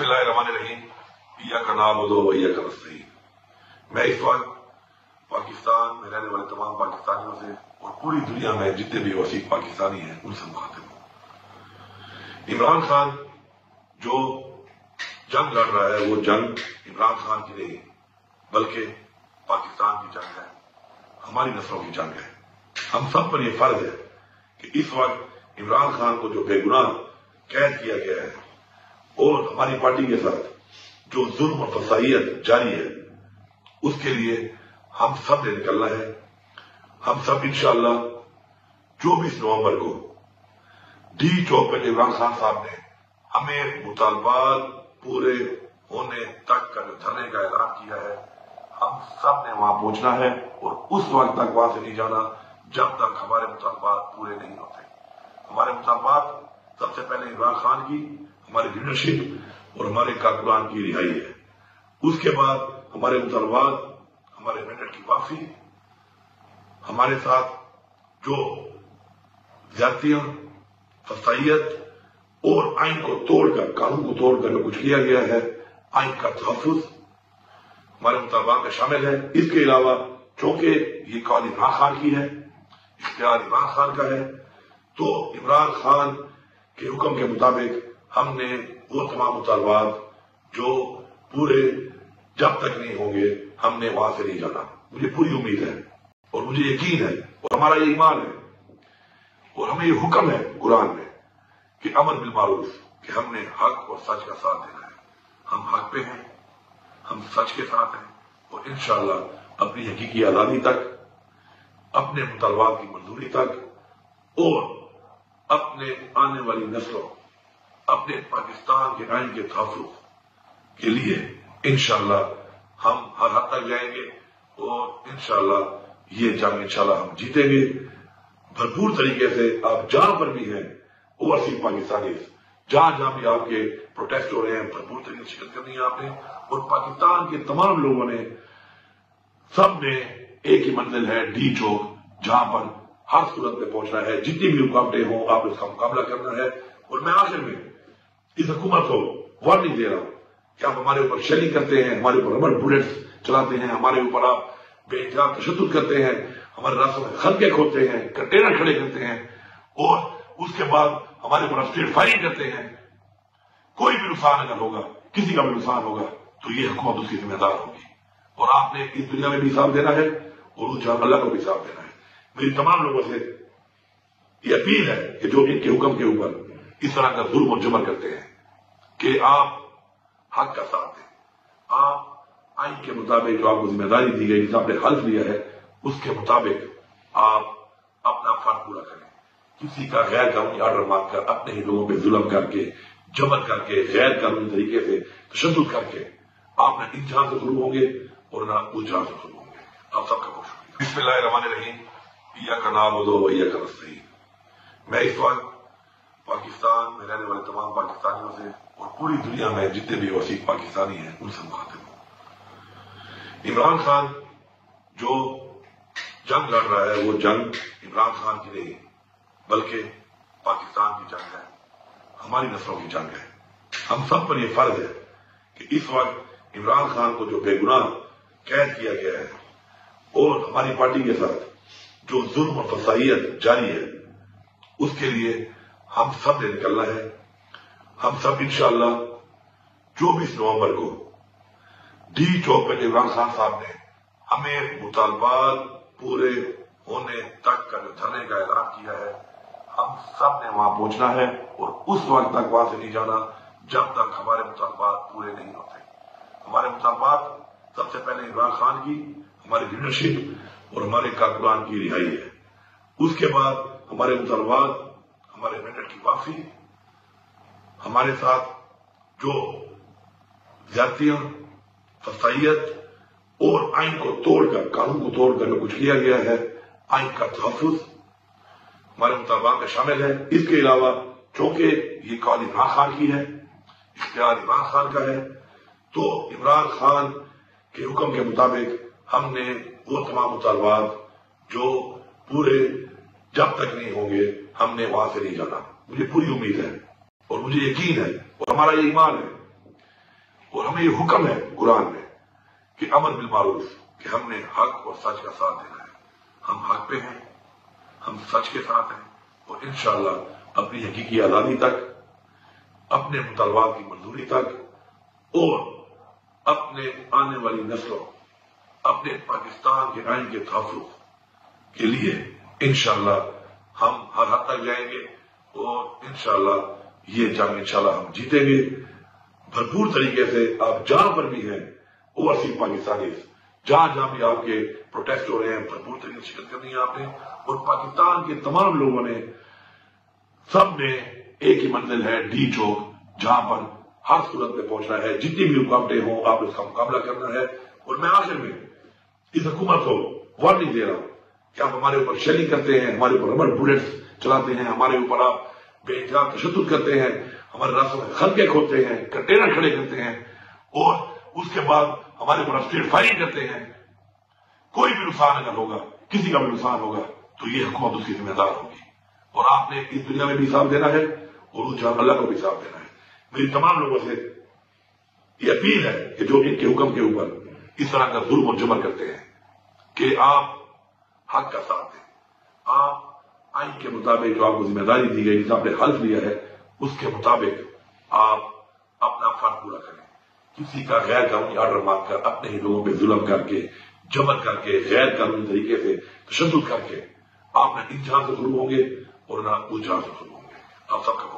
बिस्मिल्लाहिर्रहमानिर्रहीम। इय्याक नअबुदु व इय्याक नस्तईन। मैं इस वक्त पाकिस्तान में रहने वाले तमाम पाकिस्तानियों से और पूरी दुनिया में जितने भी वसीक पाकिस्तानी हैं उनसे मुखातिब हूं। इमरान खान जो जंग लड़ रहा है वो जंग इमरान खान की नहीं बल्कि पाकिस्तान की जंग है, हमारी नस्लों की जंग है। हम सब पर यह फर्ज है कि इस वक्त इमरान खान को जो बेगुनाह कैद किया गया है और हमारी पार्टी के साथ जो जुल्म और फसाइयत जारी है उसके लिए हम सब ने निकलना है। हम सब इंशाअल्लाह 24 नवंबर को डी चौक पर इमरान खान साहब ने हमें मुतालबात पूरे होने तक का जो धरने का ऐलान किया है, हम सब ने वहां पहुंचना है और उस वक्त तक वहां से नहीं जाना जब तक हमारे मुतालबात पूरे नहीं होते। हमारे मुतालबात सबसे पहले इमरान खान की, हमारी लीडरशिप और हमारे कारकुनान की रिहाई है। उसके बाद हमारे मुतालबात, हमारे मेंडेट की वापसी, हमारे साथ जो ज्यादतियां, फसाइयत और आइन को तोड़कर, कानून को तोड़कर जो कुछ किया गया है, आइन का तहफ्फुज हमारे मुतालबात में शामिल है। इसके अलावा चूंकि ये कॉल इमरान खान की है, इख्तियार इमरान खान का है, तो इमरान खान के हुक्म के मुताबिक हमने वो तमाम मुतालबात जो पूरे जब तक नहीं होंगे हमने वहां से नहीं जाना। मुझे पूरी उम्मीद है और मुझे यकीन है और हमारा ये ईमान है और हमें ये हुक्म है कुरान में कि अमर बिल मारूफ, कि हमने हक और सच का साथ देना है। हम हक पे हैं, हम सच के साथ हैं और इंशाअल्लाह अपनी हकीकी आजादी तक, अपने मुतालबात की मंजूरी तक और अपने आने वाली नस्लों, अपने पाकिस्तान के आइन के तहफ्फुज के लिए इंशाअल्लाह हम हर हद तक जाएंगे और इंशाअल्लाह ये जंग इंशाअल्लाह हम जीतेंगे भरपूर तरीके से। आप जहां पर भी हैं ओवरसीज पाकिस्तानी, जहां जहां भी आपके प्रोटेस्ट हो रहे हैं, भरपूर तरीके से शिरकत करनी है आपने। और पाकिस्तान के तमाम लोगों ने, सब ने एक ही मंजिल है, डी चौक, जहां पर हर सूरत में पहुंचना है। जितनी भी रुकावटें हों आप इसका मुकाबला करना है। और मैं आखिर में इस हुकूमत को वार्निंग दे रहा हूं कि आप हमारे ऊपर शेलिंग करते हैं, हमारे ऊपर रबड़ बुलेट्स चलाते हैं, हमारे ऊपर आप बेइंतहा तशद्दुद करते हैं, हमारे रास्तों में खंदके खोदते हैं, कंटेनर खड़े करते हैं और उसके बाद हमारे ऊपर स्ट्रीट फायरिंग करते हैं। कोई भी नुकसान अगर होगा, किसी का भी नुकसान होगा, तो ये हुकूमत उसकी जिम्मेदार होगी और आपने इस दुनिया में भी हिसाब देना है और उस जहां अल्लाह को भी हिसाब देना है। मेरी तमाम लोगों से ये अपील है कि जो इनके हुक्म के ऊपर इस तरह का जुल्म और जबर करते हैं कि आप हक का साथ दें, आप आइन के मुताबिक जो आपको जिम्मेदारी दी गई, जिसे आपने हल्फ लिया है, उसके मुताबिक आप अपना फर्ज पूरा करें। किसी का गैर कानूनी ऑर्डर मानकर अपने ही लोगों पर जुल्म करके, जबर करके, गैर कानूनी तरीके से तशद्दुद करके आप न इस जहां से शुरू होंगे और न उस जहां से शुरू होंगे। आप सबका बहुत शुक्रिया। बिस्मिल्लाहिर्रहमानिर्रहीम। इय्याक नअबुदु व इय्याक नस्तईन। मैं इस वक्त पाकिस्तान में रहने वाले तमाम पाकिस्तानियों से और पूरी दुनिया में जितने भी वसीक पाकिस्तानी हैं उनसे मुखातिब हूं। इमरान खान जो जंग लड़ रहा है वो जंग इमरान खान की नहीं बल्कि पाकिस्तान की जंग है, हमारी नस्लों की जंग है। हम सब पर यह फर्ज है कि इस वक्त इमरान खान को जो बेगुनाह कैद किया गया है और हमारी पार्टी के साथ जो जुल्म और फसाइयत जारी है उसके लिए हम सब ने निकलना है। हम सब इंशाअल्लाह 24 नवंबर को डी चौक पर इमरान खान साहब ने हमें मुतालबात पूरे होने तक का जो धरने का ऐलान किया है, हम सब ने वहां पहुंचना है और उस वक्त तक वहां से नहीं जाना जब तक हमारे मुतालबात पूरे नहीं होते। हमारे मुतालबात सबसे पहले इमरान खान की, हमारी लीडरशिप और हमारे कारकुनान की रिहाई है। उसके बाद हमारे मुतालबात, हमारे मेंडेट की वापसी, हमारे साथ जो ज्यादतियां, फसाइयत और आइन को तोड़कर, कानून को तोड़कर जो कुछ किया गया है, आइन का तहफ्फुज हमारे मुतालबात में शामिल है। इसके अलावा चूंकि ये कॉल इमरान खान की है, इख्तियार इमरान खान का है, तो इमरान खान के हुक्म के मुताबिक हमने वो तमाम मुतालबात जो पूरे जब तक नहीं होंगे हमने वहां से नहीं जाना। मुझे पूरी उम्मीद है और मुझे यकीन है और हमारा ये ईमान है اور ہمیں یہ حکم ہے قرآن میں کہ امر بالمعروف، کہ ہم نے حق اور سچ کا ساتھ دینا ہے. ہم حق پہ ہیں، ہم سچ کے ساتھ ہیں، اور انشاءاللہ اپنی حقیقی آزادی تک، اپنے مطالبات کی منظوری تک، اور اپنے آنے والی نسلوں، اپنے پاکستان کے آئین کے تحفظ کے لیے انشاءاللہ ہم ہر حد تک جائیں گے، اور انشاءاللہ یہ جنگ انشاءاللہ ہم جیتیں گے بھرپور طریقے سے. آپ جہاں پر بھی ہیں اوورسیز پاکستانی، جہاں جہاں بھی آپ کے پروٹیسٹ ہو رہے ہیں، بھرپور طریقے سے شرکت کرنی ہے آپ نے. اور پاکستان کے تمام لوگوں نے، سب نے ایک ہی منزل ہے، ڈی چوک، جہاں پر ہر صورت میں پہنچنا ہے. جتنی بھی رکاوٹیں ہوں آپ اس کا مقابلہ کرنا ہے. اور میں آخر میں اس حکومت کو وارننگ دے رہا ہوں کہ آپ ہمارے اوپر شیلنگ کرتے ہیں، ہمارے اوپر ربڑ بلٹس چلاتے ہیں، ہمارے اوپر آپ بے انتہا تشدد کرتے ہیں، ہمارے راستوں میں خنقیں کھودتے ہیں، کنٹینر کھڑے کرتے ہیں، اور اس کے بعد ہمارے اوپر اسٹریٹ فائرنگ کرتے ہیں. کوئی بھی نقصان اگر ہوگا، کسی کا بھی نقصان ہوگا، تو یہ حکومت اس کی ذمہ دار ہوگی. اور آپ نے اس دنیا میں بھی حساب دینا ہے اور اس جہاں اللہ کو بھی حساب دینا ہے. میری تمام لوگوں سے یہ اپیل ہے کہ جو ان کے حکم کے اوپر اس طرح کا ظلم و جبر کرتے ہیں، کہ آپ حق کا ساتھ دیں. آپ آئین کے مطابق جو آپ کو ذمہ داری دی گئی، جس آپ نے حلف لیا ہے، اس کے مطابق آپ اپنا فرض پورا کریں. کسی کا غیر قانونی آرڈر مان کر، اپنے ہی لوگوں پہ ظلم کر کے، جبر کر کے، غیر قانونی طریقے سے تشدد کر کے، آپ نہ اس جہاں سے ظلم ہوں گے اور نہ اس جہاں سے ظلم ہوں گے. آپ سب کا